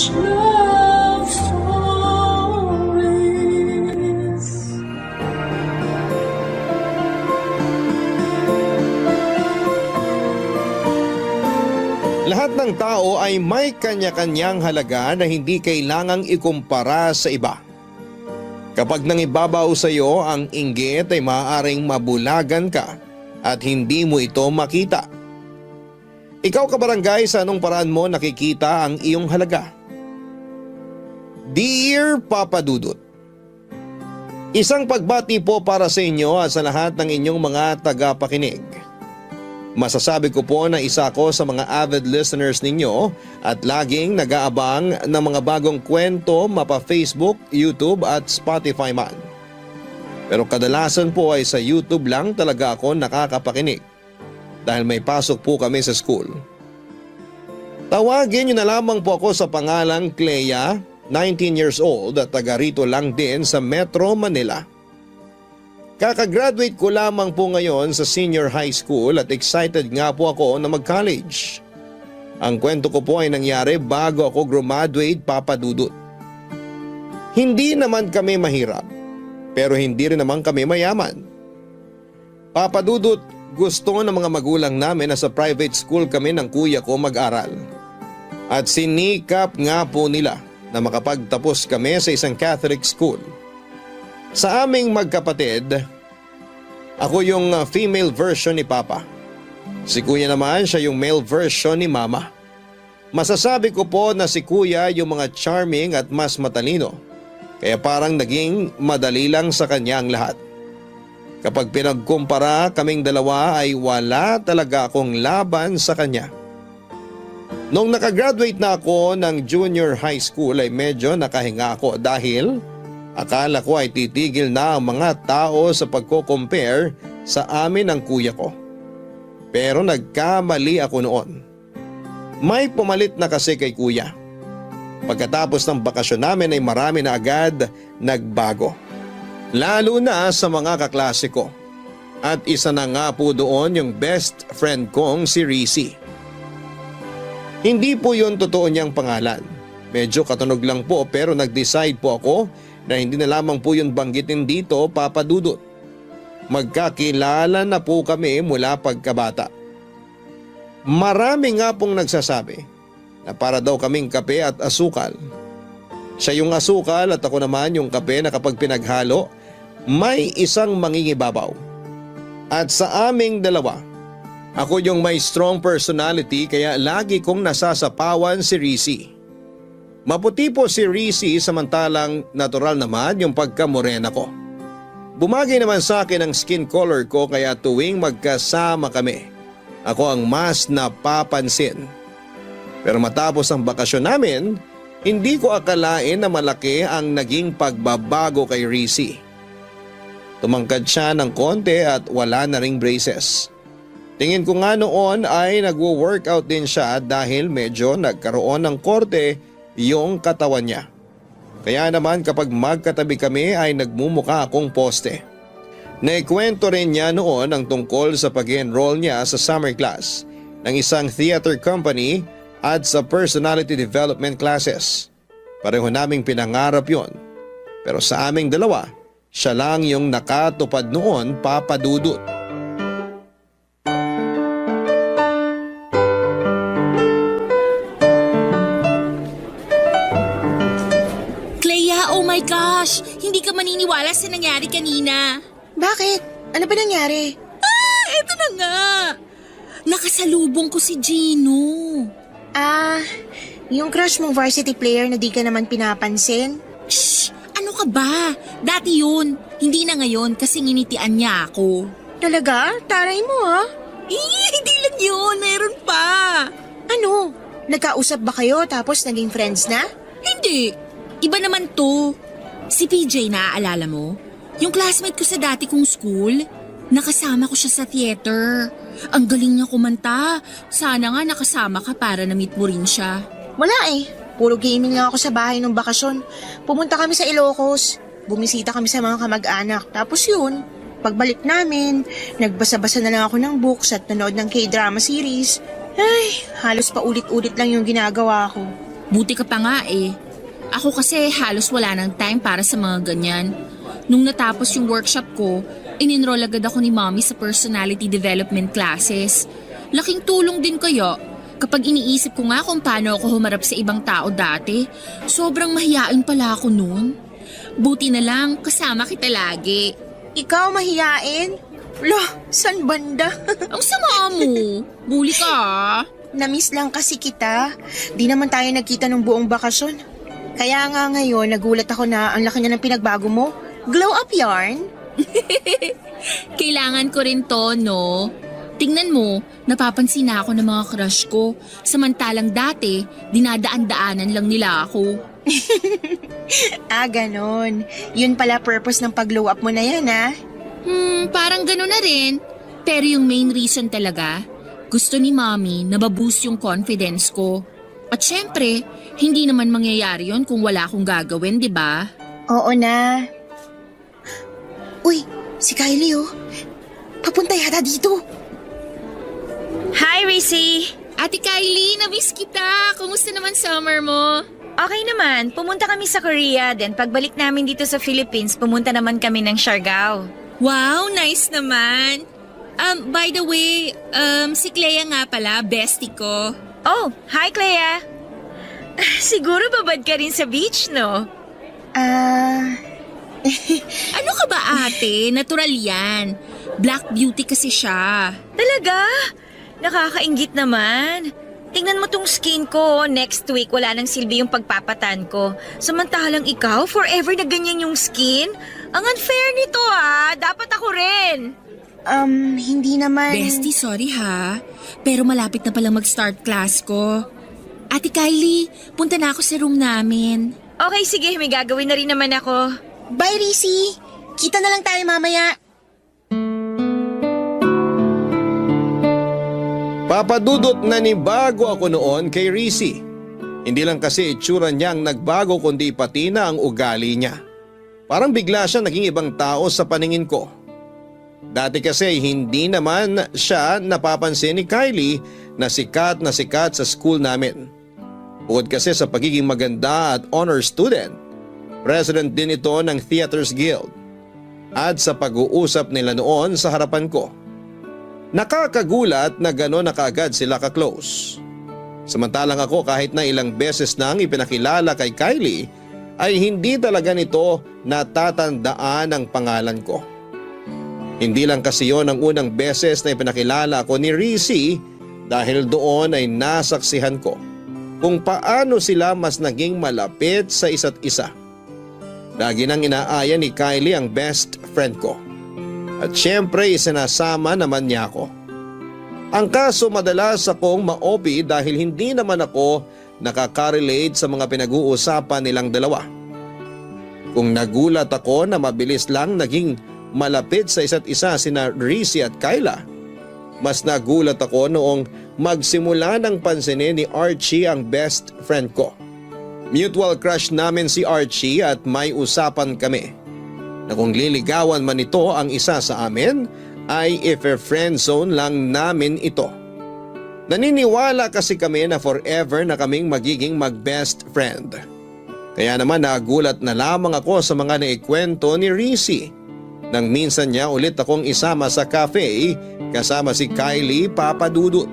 love stories. Lahat ng tao ay may kanya-kanyang halaga na hindi kailangang ikumpara sa iba. Kapag nangibabaw sa iyo ang inggit ay maaaring mabulagan ka at hindi mo ito makita. Ikaw kabarangay, sa anong paraan mo nakikita ang iyong halaga? Dear Papa Dudut, isang pagbati po para sa inyo at sa lahat ng inyong mga tagapakinig. Masasabi ko po na isa ako sa mga avid listeners ninyo at laging nag-aabang ng mga bagong kwento mapa Facebook, YouTube at Spotify man. Pero kadalasan po ay sa YouTube lang talaga ako nakakapakinig dahil may pasok po kami sa school. Tawagin niyo na lamang po ako sa pangalang Clea, 19 years old at taga rito lang din sa Metro Manila. Kakagraduate ko lamang po ngayon sa senior high school at excited nga po ako na mag-college. Ang kwento ko po ay nangyari bago ako graduate, Papa Dudut. Hindi naman kami mahirap, pero hindi rin naman kami mayaman. Papa Dudut, gusto ng mga magulang namin na sa private school kami ng kuya ko mag-aral. At sinikap nga po nila na makapagtapos kami sa isang Catholic school. Sa aming magkapatid, ako yung female version ni Papa. Si Kuya naman siya yung male version ni Mama. Masasabi ko po na si Kuya yung mga charming at mas matalino. Kaya parang naging madali lang sa kanya ang lahat. Kapag pinagkumpara kaming dalawa ay wala talaga akong laban sa kanya. Nung nakagraduate na ako ng junior high school ay medyo nakahinga ako dahil akala ko ay titigil na ang mga tao sa pagko-compare sa amin ng kuya ko. Pero nagkamali ako noon. May pumalit na kasi kay kuya. Pagkatapos ng bakasyon namin ay marami na agad nagbago. Lalo na sa mga kaklase ko. At isa na nga po doon yung best friend kong si Rizzy. Hindi po yun totoo niyang pangalan. Medyo katunog lang po pero nag-decide po ako na hindi na lamang po yun banggitin dito, Papa Dudut. Magkakilala na po kami mula pagkabata. Marami nga pong nagsasabi na para daw kaming kape at asukal. Siya yung asukal at ako naman yung kape na kapag pinaghalo, may isang mangingibabaw. At sa aming dalawa, ako yung may strong personality kaya lagi kong nasasapawan si Rizzy. Maputi po si Rizzy samantalang natural naman yung pagkamorena ko. Bumagay naman sa akin ang skin color ko kaya tuwing magkasama kami, ako ang mas napapansin. Pero matapos ang bakasyon namin, hindi ko akalain na malaki ang naging pagbabago kay Rizzy. Tumangkad siya ng konti at wala na ring braces. Tingin ko nga noon ay nagwo-workout din siya dahil medyo nagkaroon ng korte yung katawan niya. Kaya naman kapag magkatabi kami ay nagmumukha akong poste. Naikwento rin niya noon ang tungkol sa pag-enroll niya sa summer class ng isang theater company at sa personality development classes. Pareho naming pinangarap yon. Pero sa aming dalawa, siya lang yung nakatupad noon, Papa Dudut. Oh my gosh! Hindi ka maniniwala sa nangyari kanina. Bakit? Ano ba nangyari? Eto na nga! Nakasalubong ko si Gino. Yung crush mong varsity player na di ka naman pinapansin? Shh! Ano ka ba? Dati yun. Hindi na ngayon kasi nginitian niya ako. Talaga? Taray mo Hindi lang yun. Meron pa. Ano? Nagkausap ba kayo tapos naging friends na? Hindi. Iba naman to. Si PJ, naaalala mo? Yung classmate ko sa dati kong school. Nakasama ko siya sa theater. Ang galing niya kumanta. Sana nga nakasama ka para na-meet mo rin siya. Wala Puro gaming lang ako sa bahay nung bakasyon. Pumunta kami sa Ilocos. Bumisita kami sa mga kamag-anak. Tapos yun, pagbalik namin, nagbasa-basa na lang ako ng books at nanood ng K-drama series. Ay, halos pa ulit-ulit lang yung ginagawa ko. Buti ka pa nga eh. Ako kasi halos wala ng time para sa mga ganyan. Nung natapos yung workshop ko, in-enroll agad ako ni Mommy sa personality development classes. Laking tulong din kaya. Kapag iniisip ko nga kung paano ako humarap sa ibang tao dati, sobrang mahiyain pala ako noon. Buti na lang kasama kita lagi. Ikaw mahiyain? Lah, san banda? Ang sama mo. Bully ka ah. Namiss lang kasi kita. Di naman tayo nagkita ng buong bakasyon. Kaya nga ngayon, nagulat ako na ang laki na ng pinagbago mo. Glow up yarn? Kailangan ko rin to, no? Tingnan mo, napapansin na ako ng mga crush ko. Samantalang dati, dinadaan-daanan lang nila ako. Ah, ganon. Yun pala purpose ng pag-glow up mo na yan, ah. Parang gano'n na rin. Pero yung main reason talaga, gusto ni Mommy na maboost yung confidence ko. At syempre, hindi naman mangyayari yon kung wala akong gagawin, di ba? Oo na. Uy, si Kylie oh. Papunta yata dito. Hi, Rissy! Ate Kylie, na-miss kita. Kumusta naman summer mo? Okay naman, pumunta kami sa Korea, then pagbalik namin dito sa Philippines, pumunta naman kami ng Siargao. Wow, nice naman. By the way, si Clea nga pala, bestie ko. Oh, hi, Clea! Siguro babad ka rin sa beach, no? Ano ka ba ate? Natural yan. Black beauty kasi siya. Talaga? Nakakainggit naman. Tingnan mo tong skin ko, next week wala nang silbi yung pagpapatan ko. Samantalang ikaw, forever na ganyan yung skin? Ang unfair nito ah, dapat ako rin. Hindi naman. Bestie, sorry ha. Pero malapit na palang mag-start class ko. Ate Kylie, punta na ako sa room namin. Okay, sige, may gagawin na rin naman ako. Bye, Rissy. Kita na lang tayo mamaya. Papadudot na ni bago ako noon kay Rissy. Hindi lang kasi itsura niyang nagbago kundi pati na ang ugali niya. Parang bigla siya naging ibang tao sa paningin ko. Dati kasi hindi naman siya napapansin ni Kylie na sikat sa school namin. Bukod kasi sa pagiging maganda at honor student, president din ito ng Theaters Guild. At sa pag-uusap nila noon sa harapan ko, nakakagulat na gano'n na kaagad sila ka-close. Samantalang ako kahit na ilang beses nang ipinakilala kay Kylie ay hindi talaga nito natatandaan ang pangalan ko. Hindi lang kasi yon ang unang beses na ipinakilala ako ni Rissy dahil doon ay nasaksihan ko kung paano sila mas naging malapit sa isa't isa. Lagi nang inaaya ni Kylie ang best friend ko. At syempre isinasama naman niya ako. Ang kaso madalas akong ma-OP dahil hindi naman ako nakaka-relate sa mga pinag-uusapan nilang dalawa. Kung nagulat ako na mabilis lang naging malapit sa isa't isa sina Rissy at Kyla, mas nagulat ako noong magsimula ng pansinin ni Archie ang best friend ko. Mutual crush namin si Archie at may usapan kami na kung liligawan man ito ang isa sa amin ay if-friend zone lang namin ito. Naniniwala kasi kami na forever na kaming magiging mag-best friend. Kaya naman nagulat na lamang ako sa mga naikwento ni Rissy nang minsan niya ulit akong isama sa cafe kasama si Kylie Papadudut.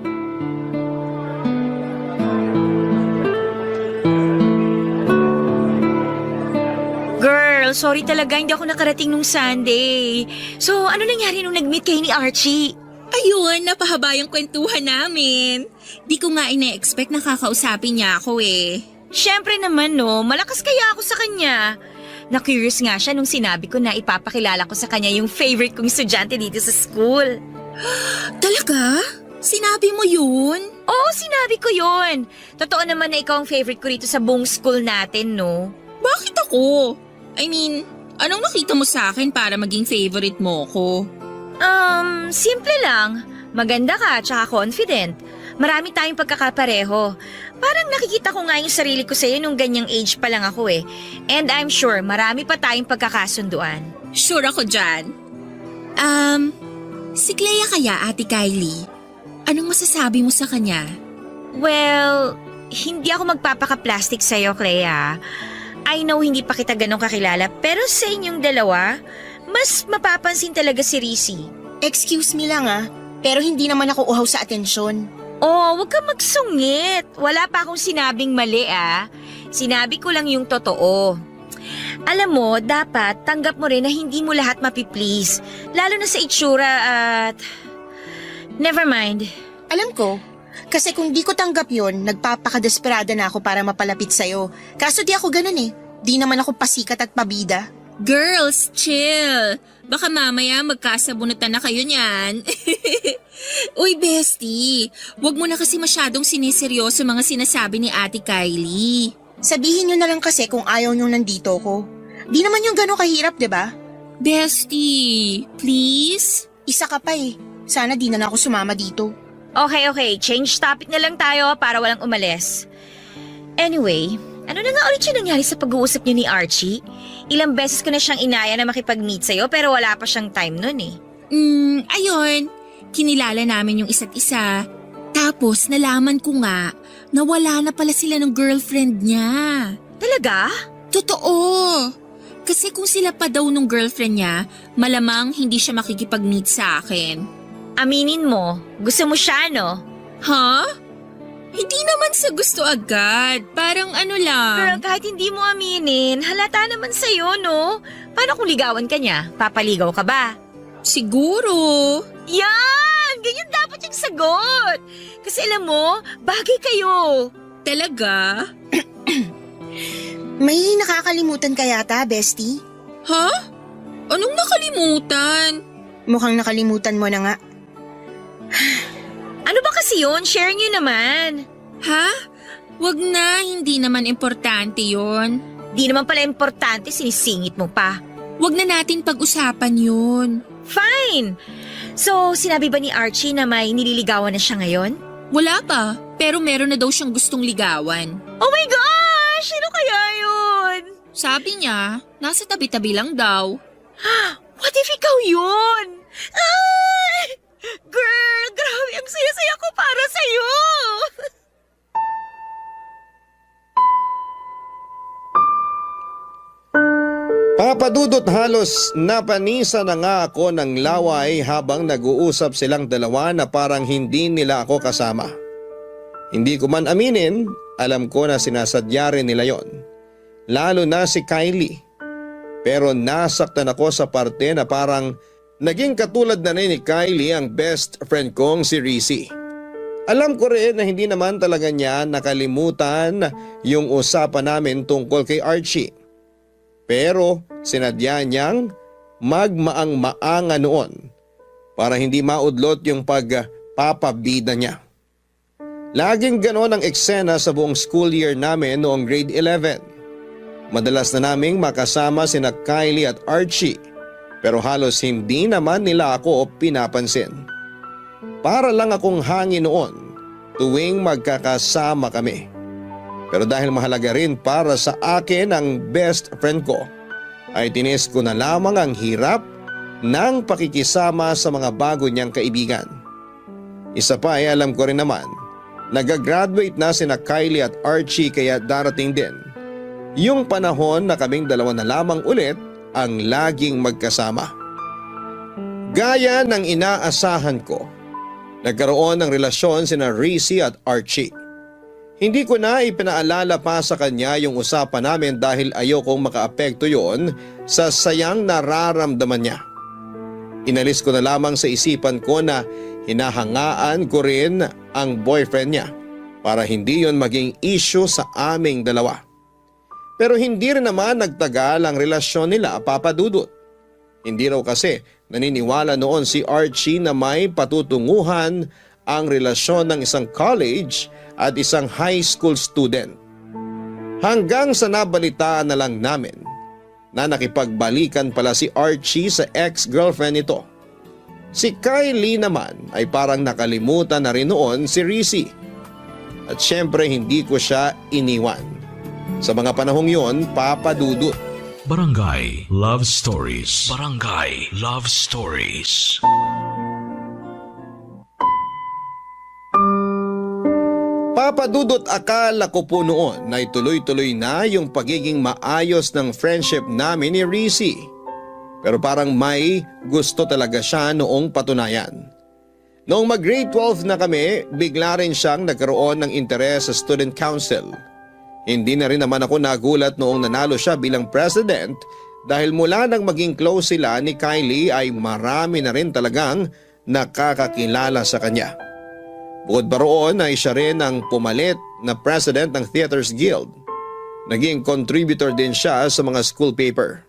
Girl, sorry talaga, hindi ako nakarating nung Sunday. So, ano nangyari nung nag-meet kayo ni Archie? Ayun, napahaba yung kwentuhan namin. Di ko nga ina-expect na kakausapin niya ako eh. Siyempre naman no, malakas kaya ako sa kanya. Na-curious nga siya nung sinabi ko na ipapakilala ko sa kanya yung favorite kong estudyante dito sa school. Talaga? Sinabi mo yun? Oo, sinabi ko yun. Totoo naman na ikaw ang favorite ko rito sa buong school natin, no? Bakit ako? I mean, anong nakita mo sa akin para maging favorite mo ko? Simple lang. Maganda ka, tsaka confident. Marami tayong pagkakapareho. Parang nakikita ko nga yung sarili ko sa'yo nung ganyang age pa lang ako eh. And I'm sure marami pa tayong pagkakasunduan. Sure ako dyan. Si Clea kaya, Ate Kylie? Anong masasabi mo sa kanya? Well, hindi ako magpapaka-plastic sa'yo, Clea. I know hindi pa kita ganun kakilala, pero sa inyong dalawa, mas mapapansin talaga si Rizzy. Excuse me lang pero hindi naman ako uhaw sa atensyon. Oh, wag kang magsungit. Wala pa akong sinabing mali Sinabi ko lang yung totoo. Alam mo, dapat tanggap mo rin na hindi mo lahat mapiplease. Lalo na sa itsura at... Never mind. Alam ko, kasi kung di ko tanggap yon, nagpapakadesperada na ako para mapalapit sa'yo. Kaso di ako ganun Di naman ako pasikat at pabida. Girls, chill. Baka mamaya magkasabunutan na kayo niyan. Uy, bestie, wag mo na kasi masyadong siniseryoso mga sinasabi ni Ate Kylie. Sabihin nyo na lang kasi kung ayaw nyo nandito ko. Di naman yung gano'ng kahirap, di ba? Bestie, please? Isa ka pa Sana di na ako sumama dito. Okay. Change topic na lang tayo para walang umalis. Anyway, ano na nga ulit yung nangyari sa pag-uusap niyo ni Archie? Ilang beses ko na siyang inaya na makipag-meet sa'yo pero wala pa siyang time nun Ayun. Kinilala namin yung isa't isa. Tapos nalaman ko nga na wala na pala sila ng girlfriend niya. Talaga? Totoo. Kasi kung sila pa daw nung girlfriend niya, malamang hindi siya makikipag-meet sa akin. Aminin mo, gusto mo siya, no? Ha? Hindi naman sa gusto agad. Parang ano lang. Girl, kahit hindi mo aminin, halata naman sa'yo, no? Paano kung ligawan ka niya? Papaligaw ka ba? Siguro. Yan! Ganyan dapat yung sagot! Kasi alam mo, bagay kayo. Talaga? May nakakalimutan ka yata, bestie? Ha? Anong nakalimutan? Mukhang nakalimutan mo na nga. Ano ba kasi yun? Share niyo naman. Ha? Wag na, hindi naman importante yon. Di naman pala importante, sinisingit mo pa. Wag na natin pag-usapan yun. Fine! So, sinabi ba ni Archie na may nililigawan na siya ngayon? Wala pa, pero meron na daw siyang gustong ligawan. Oh my gosh! Sino kaya yun? Sabi niya, nasa tabi-tabi lang daw. What if ikaw yun? Ay! Girl, grabe ang saya-saya ko para sa'yo! Papadudot halos napanisa na nga ako ng laway habang nag-uusap silang dalawa na parang hindi nila ako kasama. Hindi ko man aminin, alam ko na sinasadya rin nila yon. Lalo na si Kylie. Pero nasaktan ako sa parte na parang naging katulad na rin ni Kylie ang best friend kong si Rizzy. Alam ko rin na hindi naman talaga niya nakalimutan yung usapan namin tungkol kay Archie. Pero sinadya niyang magmaang-maanga noon para hindi maudlot yung pagpapabida niya. Laging ganon ang eksena sa buong school year namin noong grade 11. Madalas na naming makasama sina Kylie at Archie pero halos hindi naman nila ako pinapansin. Para lang akong hangin noon tuwing magkakasama kami. Pero dahil mahalaga rin para sa akin ang best friend ko, ay tinis ko na lamang ang hirap ng pakikisama sa mga bago niyang kaibigan. Isa pa ay alam ko rin naman, nag-graduate na sina Kylie at Archie kaya darating din yung panahon na kaming dalawa na lamang ulit ang laging magkasama. Gaya ng inaasahan ko, nagkaroon ng relasyon sina Rizzy at Archie. Hindi ko na ipinaalala pa sa kanya yung usapan namin dahil ayokong makaapekto yon sa sayang nararamdaman niya. Inalis ko na lamang sa isipan ko na hinahangaan ko rin ang boyfriend niya para hindi yon maging issue sa aming dalawa. Pero hindi rin naman nagtagal ang relasyon nila, Papa Dudut. Hindi raw kasi naniniwala noon si Archie na may patutunguhan ang relasyon ng isang college at isang high school student. Hanggang sa nabalitaan na lang namin na nakipagbalikan pala si Archie sa ex-girlfriend nito. Si Kylie naman ay parang nakalimutan na rin noon si Rizzy. At syempre hindi ko siya iniwan. Sa mga panahong yon, Papa Dudut. Barangay Love Stories. Barangay Love Stories. Papadudot, akala ko po noon na ituloy-tuloy na yung pagiging maayos ng friendship namin ni Rizzy. Pero parang may gusto talaga siya noong patunayan. Noong mag-grade 12 na kami, bigla rin siyang nagkaroon ng interes sa student council. Hindi na rin naman ako nagulat noong nanalo siya bilang president dahil mula nang maging close sila ni Kylie ay marami na rin talagang nakakakilala sa kanya. Bukod pa roon ay siya rin ang pumalit na president ng Theaters Guild. Naging contributor din siya sa mga school paper.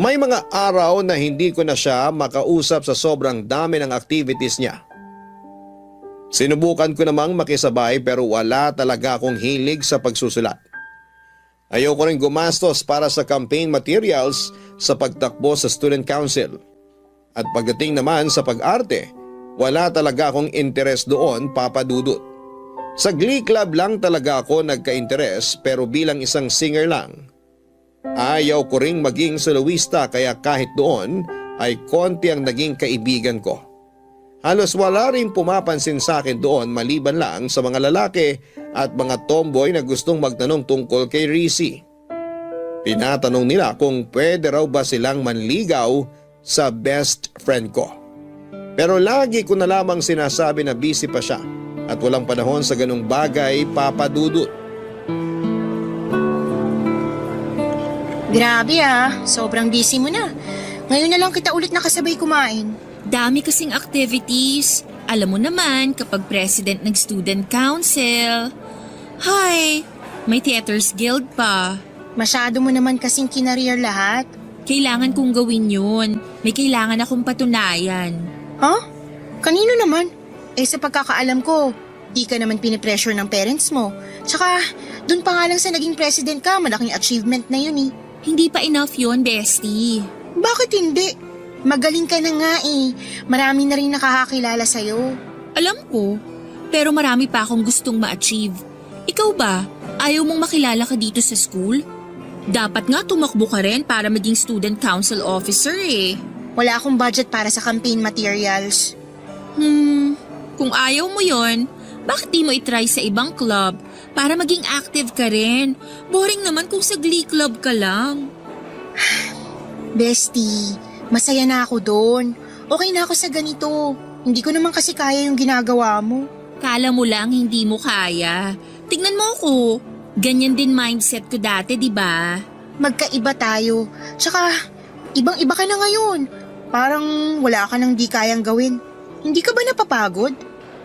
May mga araw na hindi ko na siya makausap sa sobrang dami ng activities niya. Sinubukan ko namang makisabay pero wala talaga akong hilig sa pagsusulat. Ayoko rin gumastos para sa campaign materials sa pagtakbo sa student council. At pagdating naman sa pag-arte, wala talaga akong interes doon, Papadudot. Sa Glee Club lang talaga ako nagka-interes pero bilang isang singer lang. Ayaw ko ring maging soloista kaya kahit doon ay konti ang naging kaibigan ko. Halos wala rin pumapansin sa akin doon maliban lang sa mga lalaki at mga tomboy na gustong magtanong tungkol kay Rizzy. Tinatanong nila kung pwede raw ba silang manligaw sa best friend ko. Pero lagi ko na lamang sinasabi na busy pa siya at walang panahon sa ganung bagay, Papadudot. Grabe sobrang busy mo na. Ngayon na lang kita ulit nakasabay kumain. Dami kasing activities. Alam mo naman kapag president ng student council. Hay, may Theaters Guild pa. Masyado mo naman kasing kinareer lahat. Kailangan kong gawin yun. May kailangan akong patunayan. Huh? Kanino naman? Sa pagkakaalam ko, di ka naman pinipressure ng parents mo. Tsaka, dun pa nga lang sa naging president ka, malaking achievement na yun eh. Hindi pa enough yun, bestie. Bakit hindi? Magaling ka na nga eh. Marami na rin nakakakilala sa'yo. Alam ko, pero marami pa akong gustong ma-achieve. Ikaw ba, ayaw mong makilala ka dito sa school? Dapat nga tumakbo ka rin para maging student council officer eh. Wala akong budget para sa campaign materials. Kung ayaw mo yon, bakit di mo itry sa ibang club para maging active ka rin? Boring naman kung sa Glee Club ka lang. Bestie, masaya na ako doon. Okay na ako sa ganito. Hindi ko naman kasi kaya yung ginagawa mo. Kala mo lang hindi mo kaya. Tignan mo ako. Ganyan din mindset ko dati, di ba? Magkaiba tayo. Tsaka, ibang-iba ka na ngayon. Parang wala ka nang di kayang gawin. Hindi ka ba napapagod?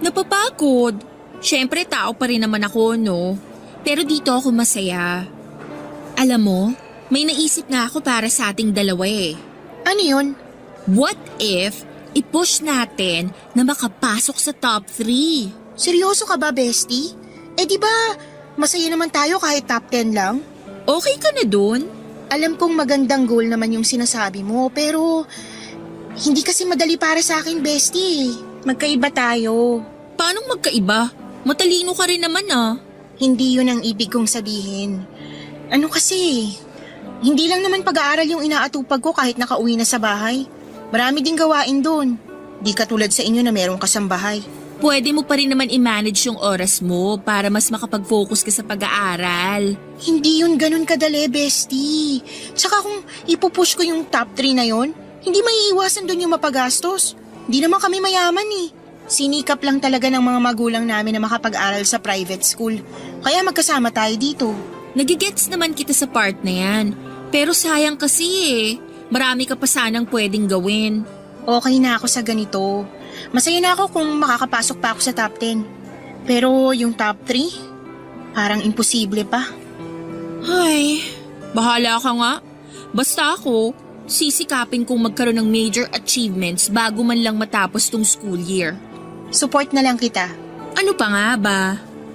Napapagod. Siyempre tao pa rin naman ako, no? Pero dito ako masaya. Alam mo, may naisip na ako para sa ating dalawa eh. Ano yun? What if i-push natin na makapasok sa top 3? Seryoso ka ba, bestie? Di ba, masaya naman tayo kahit top 10 lang? Okay ka na dun? Alam kong magandang goal naman yung sinasabi mo, pero hindi kasi madali para sa akin, bestie. Magkaiba tayo. Paano magkaiba? Matalino ka rin naman ah. Hindi yun ang ibig kong sabihin. Ano kasi, hindi lang naman pag-aaral yung inaatupag ko kahit nakauwi na sa bahay. Marami ding gawain doon. Di katulad sa inyo na merong kasambahay. Pwede mo pa rin naman i-manage yung oras mo para mas makapag-focus ka sa pag-aaral. Hindi yun ganun kadali, bestie. Tsaka kung ipupush ko yung top 3 na yon, hindi maiiwasan doon yung mapagastos. Hindi naman kami mayaman eh. Sinikap lang talaga ng mga magulang namin na makapag-aral sa private school. Kaya magkasama tayo dito. Nagigets naman kita sa part na yan. Pero sayang kasi eh. Marami ka pa sanang pwedeng gawin. Okay na ako sa ganito. Masaya na ako kung makakapasok pa ako sa top 10. Pero yung top 3, parang imposible pa. Ay, bahala ka nga. Basta ako, sisikapin kong magkaroon ng major achievements bago man lang matapos tong school year. Support na lang kita. Ano pa nga ba?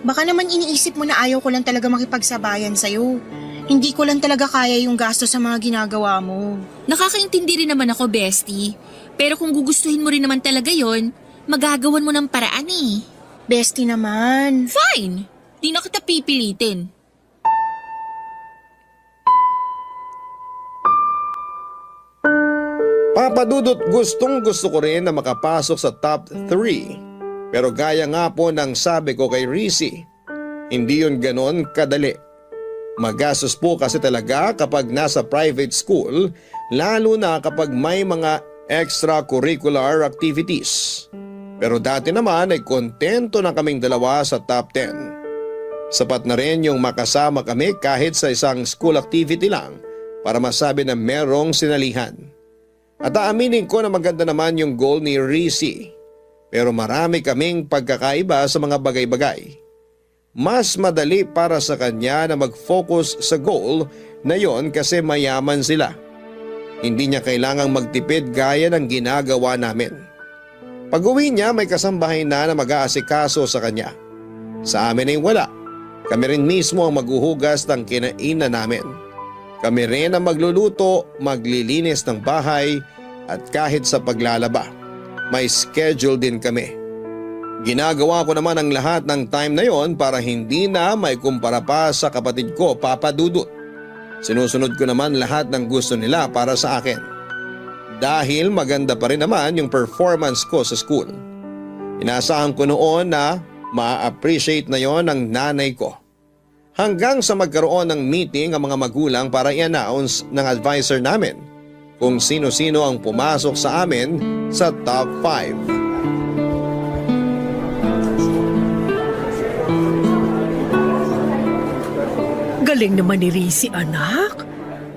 Baka naman iniisip mo na ayaw ko lang talaga makipagsabayan sa'yo. Hindi ko lang talaga kaya yung gasto sa mga ginagawa mo. Nakakaintindi rin naman ako, bestie. Pero kung gugustuhin mo rin naman talaga yon, magagawan mo ng paraan eh. Bestie naman. Fine! Di na kita pipilitin. Papadudot, gustong gusto ko rin na makapasok sa top 3. Pero gaya nga po ng sabi ko kay Rizzy, hindi yun ganon kadali. Magastos po kasi talaga kapag nasa private school, lalo na kapag may mga extracurricular activities. Pero dati naman ay kontento na kaming dalawa sa top 10. Sapat na rin yung makasama kami kahit sa isang school activity lang para masabi na merong sinalihan. At aaminin ko na maganda naman yung goal ni Rizzy. Pero marami kaming pagkakaiba sa mga bagay-bagay. Mas madali para sa kanya na mag-focus sa goal na yon kasi mayaman sila. Hindi niya kailangang magtipid gaya ng ginagawa namin. Pag-uwi niya may kasambahay na mag-aasikaso sa kanya. Sa amin ay wala. Kami rin mismo ang maghuhugas ng kinainan namin. Kami rin ang magluluto, maglilinis ng bahay at kahit sa paglalaba. May schedule din kami. Ginagawa ko naman ang lahat ng time na yon para hindi na may kumpara pa sa kapatid ko, Papa Dudut. Sinusunod ko naman lahat ng gusto nila para sa akin. Dahil maganda pa rin naman yung performance ko sa school. Inaasahan ko noon na ma-appreciate na yon ng nanay ko. Hanggang sa magkaroon ng meeting ang mga magulang para i-announce ng advisor namin kung sino-sino ang pumasok sa amin sa top 5. Galing naman ni Rizzy, anak.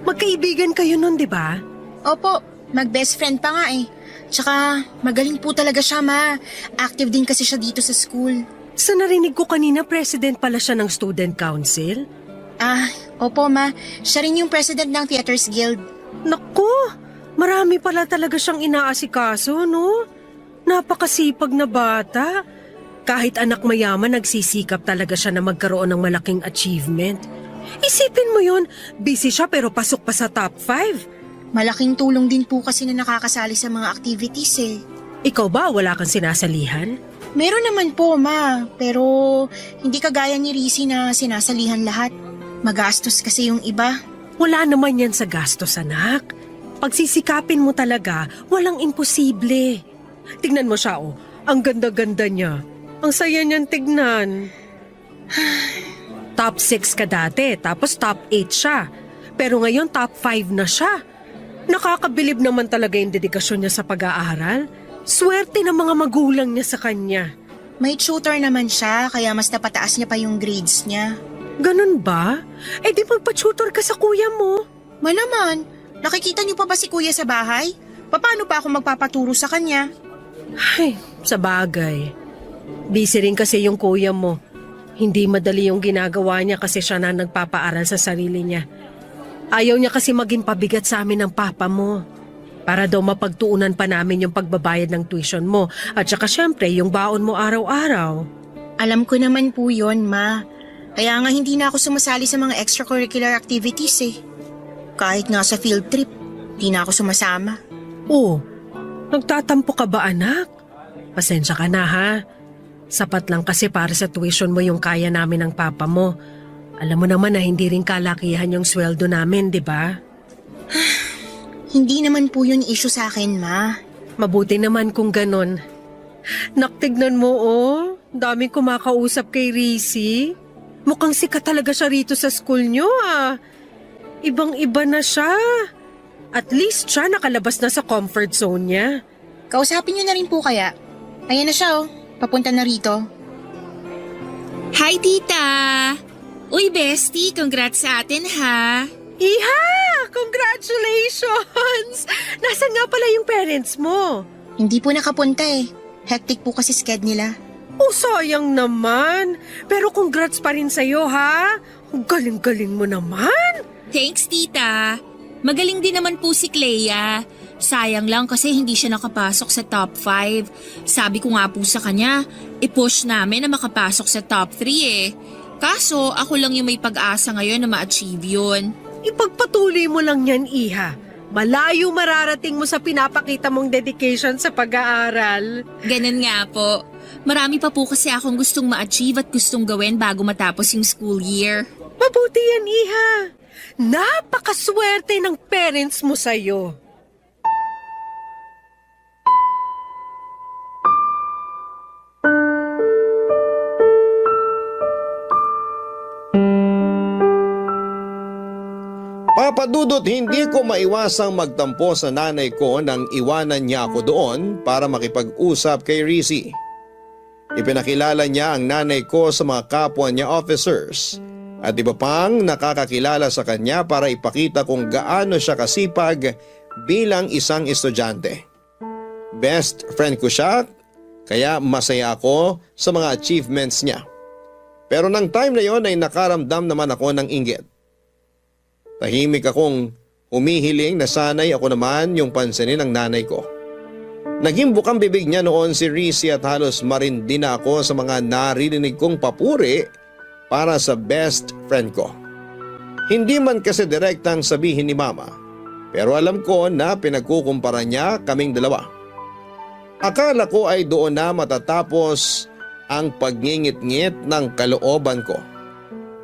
Magkaibigan kayo nun, di ba? Opo, mag-best friend pa nga eh. Tsaka magaling po talaga siya, ma. Active din kasi siya dito sa school. Sa narinig ko kanina, president pala siya ng student council. Opo, ma. Siya rin yung president ng Theaters Guild. Naku, marami pala talaga siyang inaasikaso, no? Napakasipag na bata. Kahit anak mayaman, nagsisikap talaga siya na magkaroon ng malaking achievement. Isipin mo yun, busy siya pero pasok pa sa top 5. Malaking tulong din po kasi na nakakasali sa mga activities eh. Ikaw ba, wala kang sinasalihan? Meron naman po, ma. Pero hindi kagaya ni Rizzy na sinasalihan lahat. Magastos kasi yung iba. Wala naman yan sa gastos, anak. Pagsisikapin mo talaga, walang imposible. Tignan mo siya, oh. Ang ganda-ganda niya. Ang saya niyan tignan. Top 6 ka dati, tapos top 8 siya. Pero ngayon top 5 na siya. Nakakabilib naman talaga yung dedikasyon niya sa pag-aaral. Swerte ng mga magulang niya sa kanya. May tutor naman siya, kaya mas napataas niya pa yung grades niya. Ganun ba? Eh di magpa-tutor ka sa kuya mo. Malaman, nakikita niyo pa ba si kuya sa bahay? Paano pa ako magpapaturo sa kanya? Ay, sa bagay. Busy rin kasi yung kuya mo. Hindi madali yung ginagawa niya kasi siya na nagpapaaral sa sarili niya. Ayaw niya kasi maging pabigat sa amin ng papa mo. Para daw mapagtuunan pa namin yung pagbabayad ng tuition mo at saka syempre yung baon mo araw-araw. Alam ko naman po yon, ma. Kaya nga hindi na ako sumasali sa mga extracurricular activities eh. Kahit nga sa field trip, hindi na ako sumasama. Oh, nagtatampo ka ba anak? Pasensya ka na ha. Sapat lang kasi para sa tuition mo yung kaya namin ng papa mo. Alam mo naman na hindi rin kalakihan yung sweldo namin, di ba? Hindi naman po yun issue sa akin, ma. Mabuti naman kung ganon. Naktignan mo oh, daming kumakausap kay Rizzy. Mukhang sikat talaga siya rito sa school nyo ah. Ibang-iba na siya. At least siya nakalabas na sa comfort zone niya. Kausapin niyo na rin po kaya. Ayan na siya oh, papunta na rito. Hi, tita! Uy, bestie, congrats sa atin ha! Iha! Congratulations! Nasaan nga pala yung parents mo? Hindi po nakapunta eh. Hectic po kasi sked nila. Oh, sayang naman. Pero congrats pa rin sa'yo, ha? Ang galing-galing mo naman. Thanks, tita! Magaling din naman po si Clea. Sayang lang kasi hindi siya nakapasok sa top 5. Sabi ko nga po sa kanya, i-push namin na makapasok sa top 3 eh. Kaso ako lang yung may pag-asa ngayon na ma-achieve yun. Ipagpatuloy mo lang yan, Iha. Malayo mararating mo sa pinapakita mong dedication sa pag-aaral. Ganun nga po. Marami pa po kasi akong gustong ma-achieve at gustong gawin bago matapos yung school year. Mabuti yan, Iha. Napakaswerte ng parents mo sa'yo. Papadudot, hindi ko maiwasang magtampo sa nanay ko nang iwanan niya ako doon para makipag-usap kay Rizzy. Ipinakilala niya ang nanay ko sa mga kapwa niya officers at iba pang nakakakilala sa kanya para ipakita kung gaano siya kasipag bilang isang estudyante. Best friend ko siya, kaya masaya ako sa mga achievements niya. Pero nang time na yon ay nakaramdam naman ako ng inggit. Tahimik akong humihiling na sanay ako naman yung pansinin ng nanay ko. Naging bukang bibig niya noon si Rizzy at halos marindi na ako sa mga naririnig kong papuri para sa best friend ko. Hindi man kasi direktang sabihin ni mama, pero alam ko na pinagkukumpara niya kaming dalawa. Akala ko ay doon na matatapos ang pagngingit-ngit ng kalooban ko.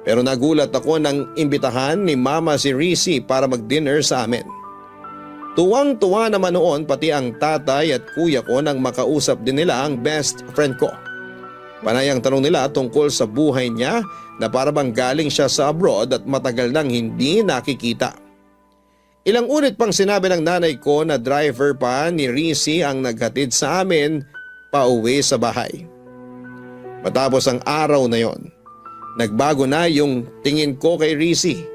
Pero nagulat ako nang imbitahan ni mama si Rizzy para mag-dinner sa amin. Tuwang-tuwa naman noon pati ang tatay at kuya ko nang makausap din nila ang best friend ko. Panay ang tanong nila tungkol sa buhay niya na para bang galing siya sa abroad at matagal nang hindi nakikita. Ilang ulit pang sinabi ng nanay ko na driver pa ni Rizzy ang naghatid sa amin pauwi sa bahay. Matapos ang araw na yon, nagbago na yung tingin ko kay Rizzy.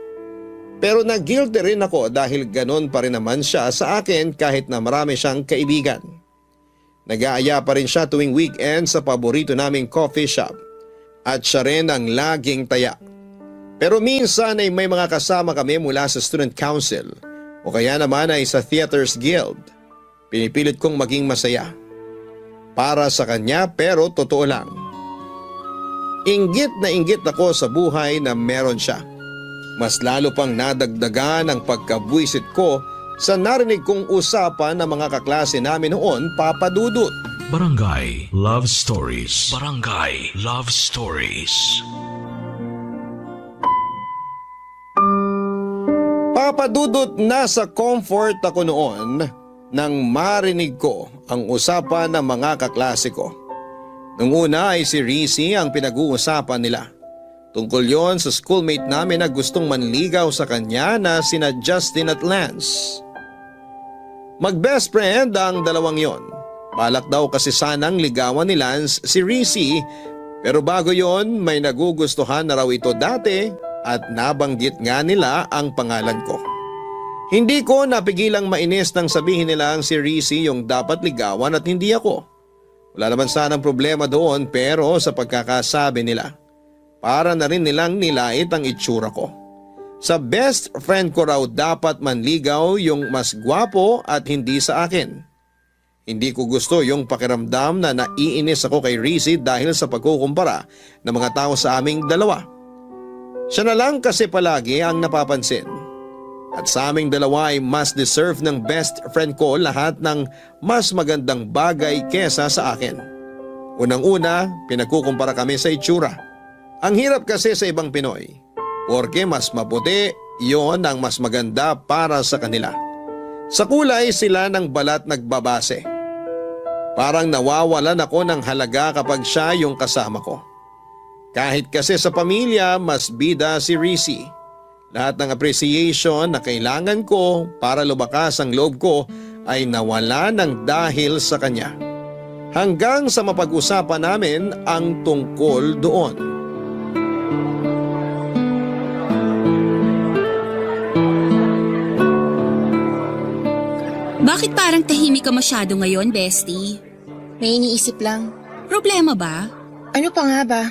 Pero nag-guilty rin ako dahil ganon pa rin naman siya sa akin kahit na marami siyang kaibigan. Nag-aaya pa rin siya tuwing weekend sa paborito naming coffee shop at siya rin ang laging taya. Pero minsan ay may mga kasama kami mula sa student council o kaya naman ay sa theaters guild. Pinipilit kong maging masaya. Para sa kanya pero totoo lang. Inggit na inggit ako sa buhay na meron siya. Mas lalo pang nadagdagan ang pagkabwisit ko sa narinig kong usapan ng mga kaklase namin noon, Papa Dudut. Barangay Love Stories. Barangay Love Stories. Papa Dudut, nasa comfort ako noon nang marinig ko ang usapan ng mga kaklase ko. Nung una ay si Rizzy ang pinag-uusapan nila. Tungkol yon sa schoolmate namin na gustong manligaw sa kanya na sina Justin at Lance. Mag-best friend ang dalawang yon. Balak daw kasi sanang ligawan ni Lance si Rizzy, pero bago yon may nagugustuhan na raw ito dati at nabanggit nga nila ang pangalan ko. Hindi ko napigilang mainis nang sabihin nila ang si Rizzy yung dapat ligawan at hindi ako. Wala naman sanang problema doon pero sa pagkakasabi nila, para na rin nilang nilait ang itsura ko. Sa best friend ko raw dapat manligaw yung mas gwapo at hindi sa akin. Hindi ko gusto yung pakiramdam na naiinis ako kay Rizzy dahil sa pagkukumpara ng mga tao sa aming dalawa. Siya na lang kasi palagi ang napapansin. At sa aming dalawa ay mas deserve ng best friend ko lahat ng mas magandang bagay kesa sa akin. Unang-una, pinagkukumpara kami sa itsura. Ang hirap kasi sa ibang Pinoy. Porque mas maputi, yon ang mas maganda para sa kanila. Sa kulay sila ng balat nagbabase. Parang nawawalan ako ng halaga kapag siya yung kasama ko. Kahit kasi sa pamilya, mas bida si Rizzy. Lahat ng appreciation na kailangan ko para lumakas ang loob ko ay nawala ng dahil sa kanya. Hanggang sa mapag-usapan namin ang tungkol doon. Bakit parang tahimik ka masyado ngayon, bestie? May iniisip lang. Problema ba? Ano pa nga ba?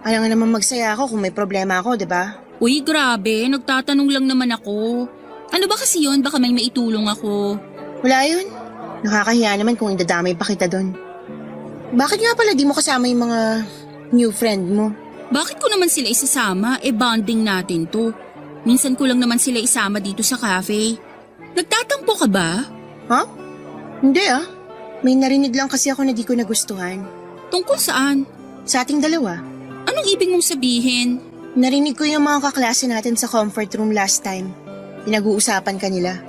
Alam nga naman magsaya ako kung may problema ako, di ba? Uy, grabe. Nagtatanong lang naman ako. Ano ba kasi yun? Baka may maitulong ako. Wala yun. Nakakahiya naman kung idadamay pa kita doon. Bakit nga pala di mo kasama yung mga new friend mo? Bakit ko naman sila isasama? Bonding natin to. Minsan ko lang naman sila isama dito sa cafe. Nagtatampo ka ba? Ha? Hindi ah. May narinig lang kasi ako na di ko nagustuhan. Tungkol saan? Sa ating dalawa. Anong ibig mong sabihin? Narinig ko yung mga kaklase natin sa comfort room last time. Pinag-uusapan ka nila.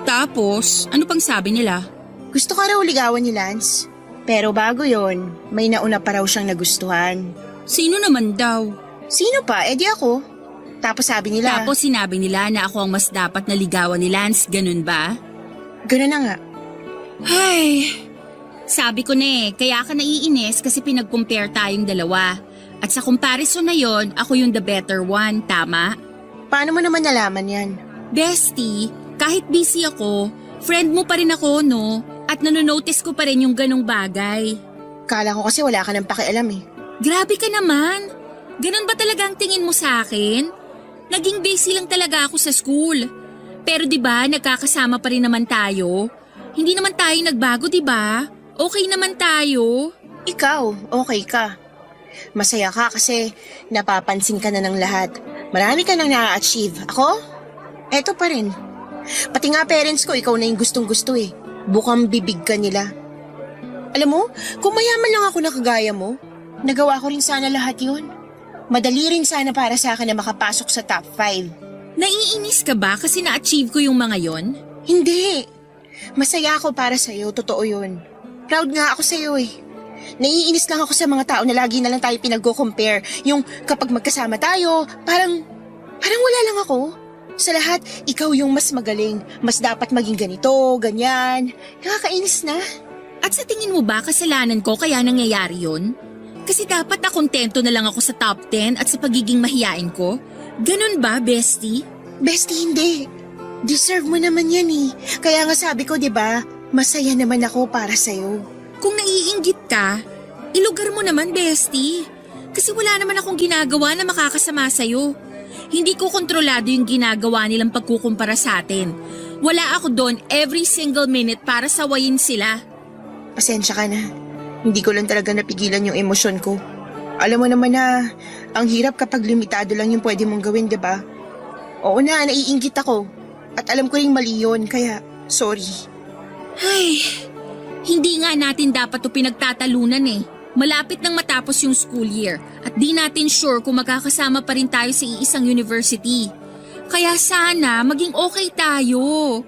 Tapos, ano pang sabi nila? Gusto ka raw ligawan ni Lance. Pero bago yon, may nauna pa raw siyang nagustuhan. Sino naman daw? Sino pa? Eh di ako. Tapos sabi nila, Tapos sinabi nila na ako ang mas dapat na ligawan ni Lance, ganun ba? gano'n na nga. Ay, sabi ko na kaya ka naiinis kasi pinag-compare tayong dalawa. At sa comparison na yon, ako yung the better one, tama? Paano mo naman nalaman yan? Bestie, kahit busy ako, friend mo pa rin ako, no? At nanonotice ko pa rin yung ganong bagay. Kala ko kasi wala ka nang pakialam eh. Grabe ka naman. Ganon ba talaga ang tingin mo sa akin? Naging busy lang talaga ako sa school. Pero 'di ba, nagkakasama pa rin naman tayo. Hindi naman tayo nagbago, 'di ba? Okay naman tayo. Ikaw, okay ka. Masaya ka kasi napapansin ka na ng lahat. Marami ka nang na-achieve. Ako? Eto pa rin. Pati nga parents ko, ikaw na yung gustong-gusto eh. Bukang bibig ka nila. Alam mo, kung mayaman lang ako na kagaya mo, nagawa ko rin sana lahat yun. Madali rin sana para sa akin na makapasok sa top 5. Naiinis ka ba kasi na-achieve ko yung mga yon? Hindi. Masaya ako para sa'yo, totoo yun. Proud nga ako sa'yo eh. Naiinis lang ako sa mga tao na lagi na lang tayo pinag-compare. Yung kapag magkasama tayo, parang wala lang ako. Sa lahat, ikaw yung mas magaling. Mas dapat maging ganito, ganyan. Nakakainis na. At sa tingin mo ba kasalanan ko kaya nangyayari yon? Kasi dapat na kontento na lang ako sa top 10 at sa pagiging mahiyain ko? Ganun ba, bestie? Bestie, hindi. Deserve mo naman yan eh. Kaya nga sabi ko, di ba, masaya naman ako para sa'yo. Kung naiinggit ka, ilugar mo naman, bestie. Kasi wala naman akong ginagawa na makakasama sa'yo. Hindi ko kontrolado yung ginagawa nilang pagkukumpara sa atin. Wala ako doon every single minute para sawayin sila. Pasensya ka na. Hindi ko lang talaga napigilan yung emosyon ko. Alam mo naman na, ang hirap kapag limitado lang yung pwede mong gawin, di ba? Oo na, naiinggit ako. At alam ko rin mali yun, kaya sorry. Ay, hindi nga natin dapat ito pinagtatalunan eh. Malapit nang matapos yung school year at di natin sure kung magkakasama pa rin tayo sa iisang university. Kaya sana maging okay tayo.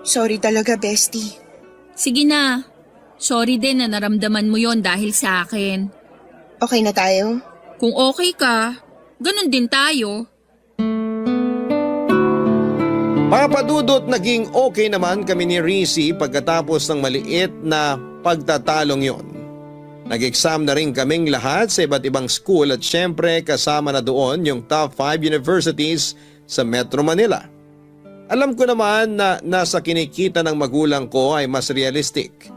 Sorry talaga, bestie. Sige na. Sorry din na naramdaman mo yon dahil sa akin. Okay na tayo? Kung okay ka, ganun din tayo. Papadudot, naging okay naman kami ni Rizzy pagkatapos ng maliit na pagtatalong yon. Nag-exam na rin kaming lahat sa iba't ibang school at syempre kasama na doon yung top 5 universities sa Metro Manila. Alam ko naman na nasa kinikita ng magulang ko ay mas realistic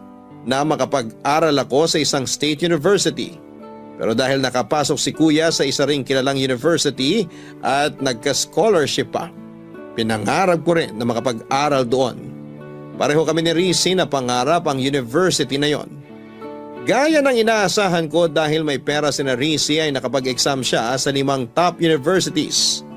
na makapag-aral ako sa isang state university. Pero dahil nakapasok si kuya sa isa ring kilalang university at nagka-scholarship pa, pinangarap ko rin na makapag-aral doon. Pareho kami ni Rizzy na pangarap ang university na yon. Gaya ng inaasahan ko dahil may pera si Rizzy ay nakapag-exam siya sa 5 top universities.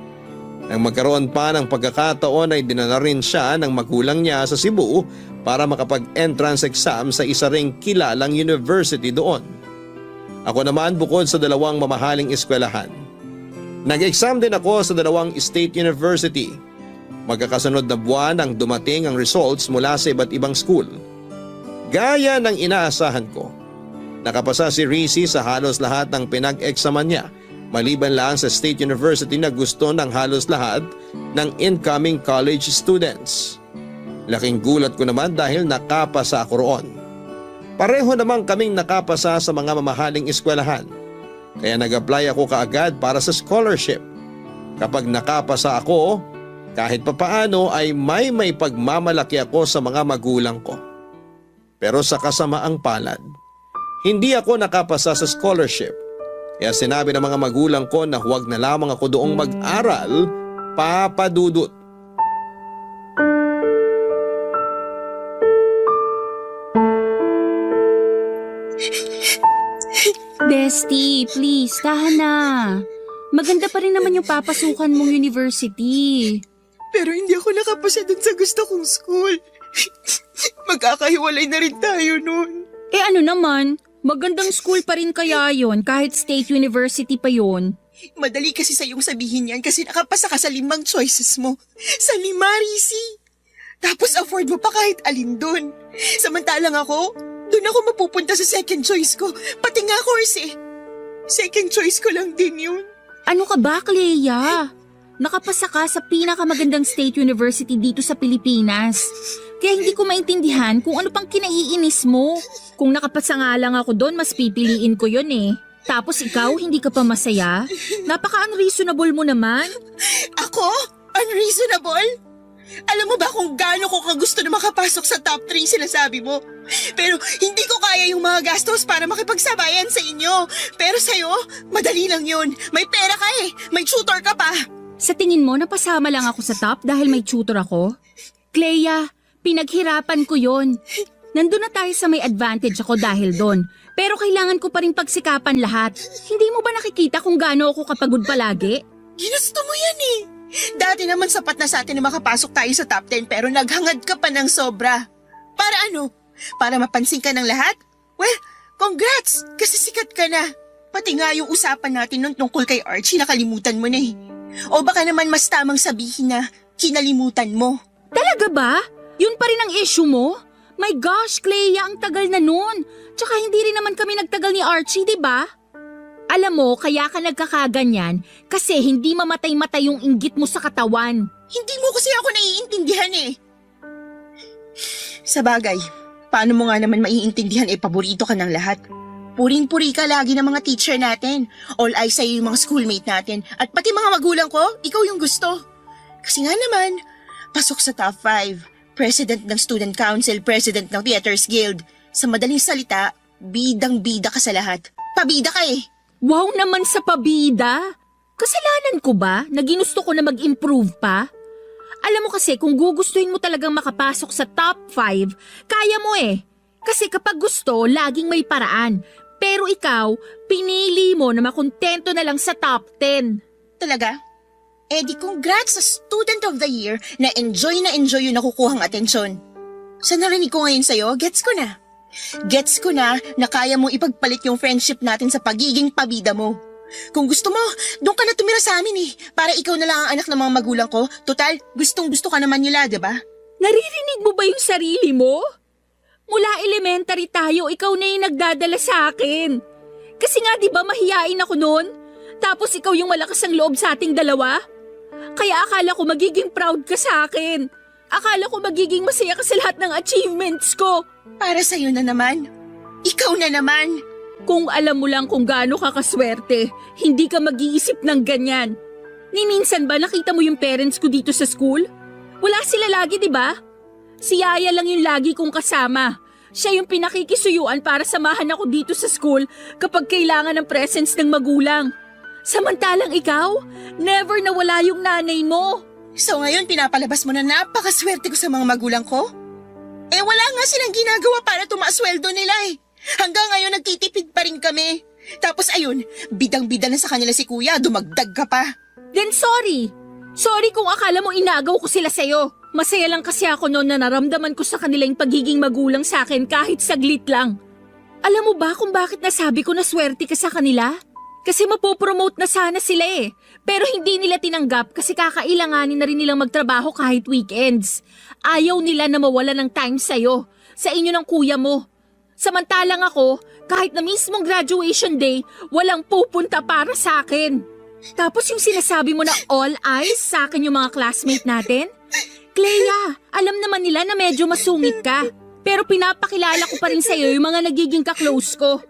Nang magkaroon pa ng pagkakataon ay dinala rin siya ng magulang niya sa Cebu para makapag-entrance exam sa isa ring kilalang university doon. Ako naman bukod sa 2 mamahaling eskwelahan. Nag-exam din ako sa 2 state university. Magkakasunod na buwan ang dumating ang results mula sa iba't ibang school. Gaya ng inaasahan ko, nakapasa si Rizzy sa halos lahat ng pinag-examan niya, maliban lang sa State University na gusto ng halos lahat ng incoming college students. Laking gulat ko naman dahil nakapasa ako roon. Pareho naman kaming nakapasa sa mga mamahaling eskwelahan, kaya nag-apply ako kaagad para sa scholarship. Kapag nakapasa ako, kahit papaano ay may pagmamalaki ako sa mga magulang ko. Pero sa kasamaang palad, hindi ako nakapasa sa scholarship. Kaya sinabi ng mga magulang ko na huwag na lamang ako doong mag-aral, papadudot. Bestie, please, tahan na. Maganda pa rin naman yung papasukan mong university. Pero hindi ako nakapasa dun sa gusto kong school. Magkakahiwalay na rin tayo nun. Eh ano naman, magandang school pa rin kaya yon kahit state university pa yon. Madali kasi sa'yong sabihin yan kasi nakapasa ka sa 5 choices mo. Sa 5, Rizzy. Tapos afford mo pa kahit alin dun. Samantalang ako, dun ako mapupunta sa second choice ko. Pati nga course eh. Second choice ko lang din yun. Ano ka ba, Clea? nakapasa ka sa pinakamagandang state university dito sa Pilipinas. Kaya hindi ko maintindihan kung ano pang kinaiinis mo. Kung nakapasa nga lang ako doon, mas pipiliin ko yun eh. Tapos ikaw, hindi ka pa masaya? Napaka-unreasonable mo naman. Ako? Unreasonable? Alam mo ba kung gaano ko kagusto na makapasok sa top 3 sinasabi mo? Pero hindi ko kaya yung mga gastos para makipagsabayan sa inyo. Pero sa'yo, madali lang yun. May pera ka eh. May tutor ka pa. Sa tingin mo, napasama lang ako sa top dahil may tutor ako? Clea, pinaghirapan ko yon. Nandun na tayo sa may advantage ako dahil doon. Pero kailangan ko pa rin pagsikapan lahat. Hindi mo ba nakikita kung gaano ako kapagod palagi? Ginusto mo yan eh. Dati naman sapat na sa atin na makapasok tayo sa top 10 pero naghangad ka pa ng sobra. Para ano? Para mapansin ka ng lahat? Well, congrats! Kasi sikat ka na. Pati nga yung usapan natin nun tungkol kay Archie nakalimutan mo na eh. O baka naman mas tamang sabihin na kinalimutan mo. Talaga ba? Yun pa rin ang issue mo? My gosh, Clea, ang tagal na nun. Tsaka hindi rin naman kami nagtagal ni Archie, di ba? Alam mo, kaya ka nagkakaganyan kasi hindi mamatay-matay yung inggit mo sa katawan. Hindi mo kasi ako naiintindihan eh. Sa bagay, paano mo nga naman maiintindihan paborito ka ng lahat? Puring-puri ka lagi ng mga teacher natin. All eyes sa'yo yung mga schoolmate natin. At pati mga magulang ko, ikaw yung gusto. Kasi nga naman, pasok sa top 5. President ng Student Council, President ng Theaters Guild. Sa madaling salita, bidang-bida ka sa lahat. Pabida ka eh. Wow naman sa pabida! Kasalanan ko ba na ginusto ko na mag-improve pa? Alam mo kasi kung gugustuhin mo talagang makapasok sa top 5, kaya mo eh. Kasi kapag gusto, laging may paraan. Pero ikaw, pinili mo na makontento na lang sa top 10. Talaga? Di congrats sa Student of the Year na enjoy yung nakukuhang atensyon. Sa narinig ko ngayon sa'yo, gets ko na. Gets ko na kaya mong ipagpalit yung friendship natin sa pagiging pabida mo. Kung gusto mo, doon ka na tumira sa amin eh. Para ikaw na lang ang anak ng mga magulang ko. Total, gustong-gusto ka naman nila, diba? Naririnig mo ba yung sarili mo? Mula elementary tayo, ikaw na yung nagdadala sa akin. Kasi nga di ba mahiyain ako noon? Tapos ikaw yung malakas ang loob sa ating dalawa? Kaya akala ko magiging proud ka sa akin. Akala ko magiging masaya ka sa lahat ng achievements ko. Para sa'yo na naman. Ikaw na naman. Kung alam mo lang kung gaano ka kaswerte, hindi ka mag-iisip ng ganyan. Ni minsan ba nakita mo yung parents ko dito sa school? Wala sila lagi, di ba? Si Yaya lang yung lagi kong kasama. Siya yung pinakikisuyuan para samahan ako dito sa school kapag kailangan ng presence ng magulang. Samantalang ikaw, never nawala yung nanay mo. So ngayon pinapalabas mo na napakaswerte ko sa mga magulang ko? Wala nga silang ginagawa para tumaasweldo nila eh. Hanggang ngayon nagtitipid pa rin kami. Tapos ayun, bidang-bida na sa kanila si kuya, dumagdag ka pa. Then sorry. Sorry kung akala mo inagaw ko sila sa'yo. Masaya lang kasi ako noon na naramdaman ko sa kanila yung pagiging magulang sa akin kahit saglit lang. Alam mo ba kung bakit nasabi ko na swerte ka sa kanila? Kasi mapopromote na sana sila eh. Pero hindi nila tinanggap kasi kakailanganin na rin nilang magtrabaho kahit weekends. Ayaw nila na mawala ng time sa'yo, sa inyo ng kuya mo. Samantalang ako, kahit na mismong graduation day, walang pupunta para sa akin. Tapos yung sinasabi mo na all eyes sa akin yung mga classmate natin? Clea, alam naman nila na medyo masungit ka. Pero pinapakilala ko pa rin sa'yo yung mga nagiging kaklose ko.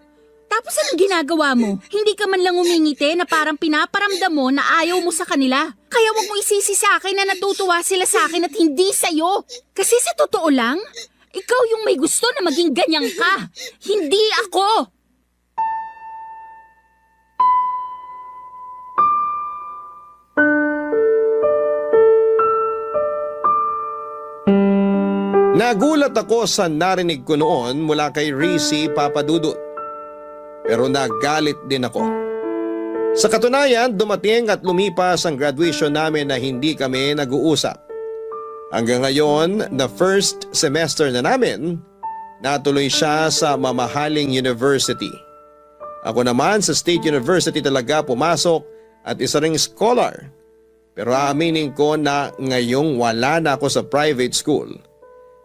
Tapos anong ginagawa mo? Hindi ka man lang umingiti na parang pinaparamdam mo na ayaw mo sa kanila. Kaya wag mo isisi sa akin na natutuwa sila sa akin at hindi sa'yo. Kasi sa totoo lang, ikaw yung may gusto na maging ganyan ka. Hindi ako. Nagulat ako sa narinig ko noon mula kay Rizzy Papadudut. Pero nagalit din ako. Sa katunayan, dumating at lumipas ang graduation namin na hindi kami nag-uusap. Hanggang ngayon, na first semester na namin, natuloy siya sa mamahaling university. Ako naman sa State University talaga pumasok at isa ring scholar. Pero aaminin ko na ngayong wala na ako sa private school.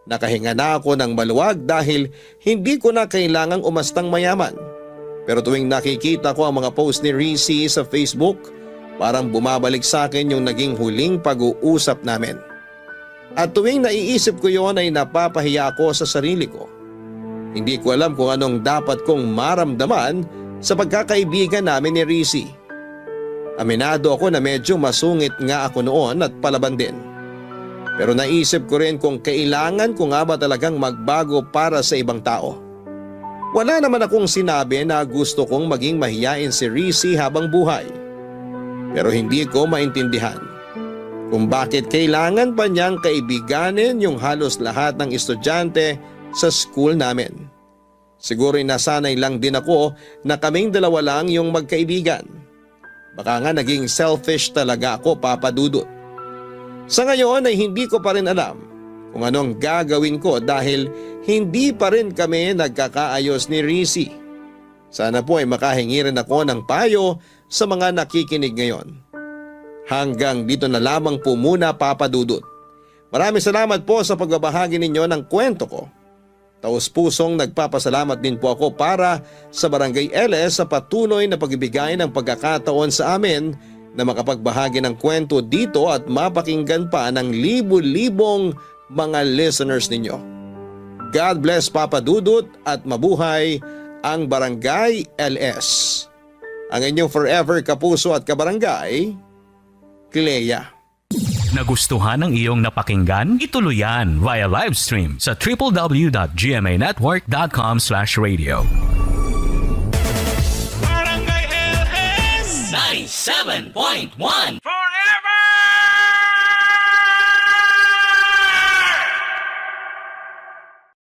Nakahinga na ako ng maluwag dahil hindi ko na kailangang umastang mayaman. Pero tuwing nakikita ko ang mga post ni Rizzy sa Facebook, Parang bumabalik sa akin yung naging huling pag-uusap namin. At tuwing naiisip ko yon ay napapahiya ako sa sarili ko. Hindi ko alam kung anong dapat kong maramdaman sa pagkakaibigan namin ni Rizzy. Aminado ako na medyo masungit nga ako noon at palaban din. Pero naisip ko rin kung kailangan ko nga ba talagang magbago para sa ibang tao. Wala naman akong sinabi na gusto kong maging mahiyain si Rizzy habang buhay. Pero hindi ko maintindihan kung bakit kailangan pa niyang kaibiganin yung halos lahat ng estudyante sa school namin. Siguro'y nasanay lang din ako na kaming dalawa lang yung magkaibigan. Baka nga naging selfish talaga ako, Papa Dudut. Sa ngayon ay hindi ko pa rin alam kung anong gagawin ko dahil hindi pa rin kami nagkakaayos ni Rizzy. Sana po ay makahingi rin ako ng payo sa mga nakikinig ngayon. Hanggang dito na lamang po muna, Papa Dudut. Maraming salamat po sa pagbabahagi ninyo ng kwento ko. Taos-pusong nagpapasalamat din po ako para sa Barangay LS sa patuloy na pagbibigay ng pagkakataon sa amin na makapagbahagi ng kwento dito at mapakinggan pa ng libu-libong mga listeners ninyo. God bless, Papa Dudut, at mabuhay ang Barangay LS. Ang inyong forever kapuso at kabarangay, Clea. Nagustuhan ng iyong napakinggan? Ituloy yan via live stream sa www.gmanetwork.com/radio. Barangay LS 97.1